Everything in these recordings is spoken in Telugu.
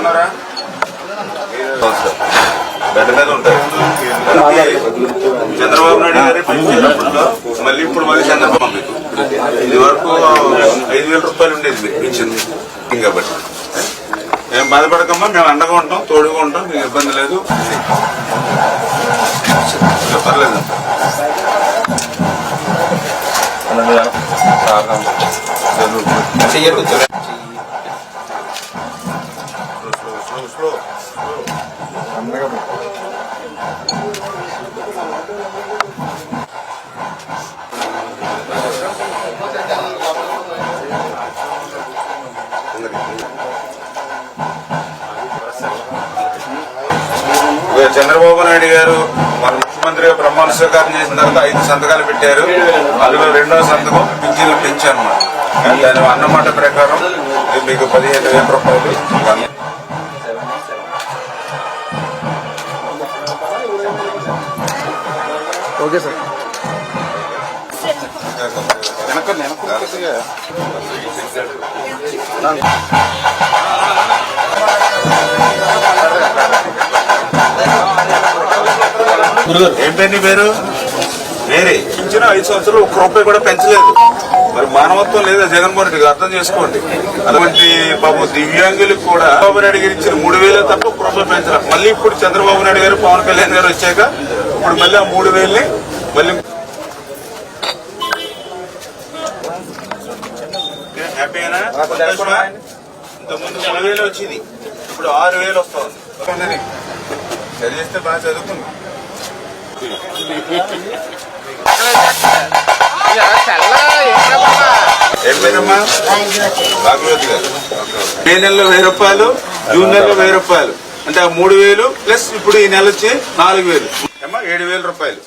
ఉన్నారా? గడ్డ మీద ఉంటాయి. చంద్రబాబు నాయుడు గారి పెంచినప్పుడు మళ్ళీ ఇప్పుడు మళ్ళీ చంద్రబాబు మీకు ఇది వరకు 5,000 రూపాయలు ఉండేది మీకు ఇచ్చింది. కాబట్టి మేము బాధపడకమ్మా, మేము అండగా ఉంటాం, తోడుగా ఉంటాం, మీకు ఇబ్బంది లేదు. పర్లేదు. చంద్రబాబు నాయుడు గారు మన ముఖ్యమంత్రిగా ప్రమాణ స్వీకారం చేసిన తర్వాత 5 సంతకాలు పెట్టారు. అందులో 2వ సంతకం పింఛన్లు పెంచారన్నమాట. దాని అన్నమాట ప్రకారం మీకు 15,000 రూపాయలు. Okay sir. ఏం పేరు నీ పేరు? వేరే పింఛను 5 సంవత్సరాలు 1 రూపాయి కూడా పెంచలేదు. మరి మానవత్వం లేదా జగన్మోహన్ రెడ్డి అర్థం చేసుకోండి. అటువంటి బాబు దివ్యాంగులకు కూడా చంద్రబాబు నాయుడు గారు ఇచ్చిన 3,000 తప్ప 1 రూపాయి పెంచారు. మళ్ళీ ఇప్పుడు చంద్రబాబు నాయుడు గారు పవన్ కళ్యాణ్ గారు వచ్చాక ఇప్పుడు మళ్ళీ ఆ 3,000ని మళ్ళీ హ్యాపీనా? ఇంతకుముందు 3,000 వచ్చింది, ఇప్పుడు 6,000 వస్తుంది. చదివిస్తే బాగా చదువుకుంది. ఏం పేరమ్మా? భాగవతి గారు. మే నెలలో 1,000 రూపాయలు, జూన్ నెలలో 1,000 రూపాయలు, అంటే ఆ 3,000 ప్లస్ ఇప్పుడు ఈ నెల వచ్చి 4,000 ఏమ్మా 7,000 రూపాయలు.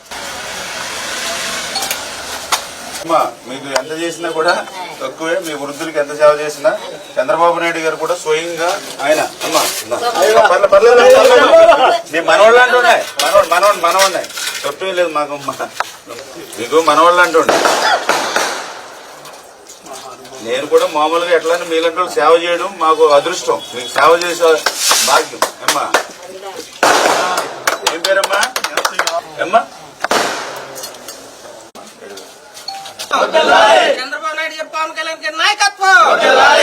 అమ్మా మీకు ఎంత చేసినా కూడా తక్కువే. మీ వృద్ధులకి ఎంత సేవ చేసినా చంద్రబాబు నాయుడు గారు కూడా స్వయంగా ఆయన అమ్మా మీ మనవాళ్ళు అంటూ ఉన్నాయి. మనవాడినాయి తప్పే లేదు మాకు. మీకు మనవాళ్ళు అంటూ ఉన్నాయి. నేను కూడా మామూలుగా ఎట్లయినా మీలాంటి వాళ్ళు సేవ చేయడం మాకు అదృష్టం. మీకు సేవ చేసే భాగ్యం. అమ్మా ఏం పేరమ్మా? అమ్మా చంద్రబాబు నాయుడు పవన్ కళ్యాణ్ గారి నాయకత్వం.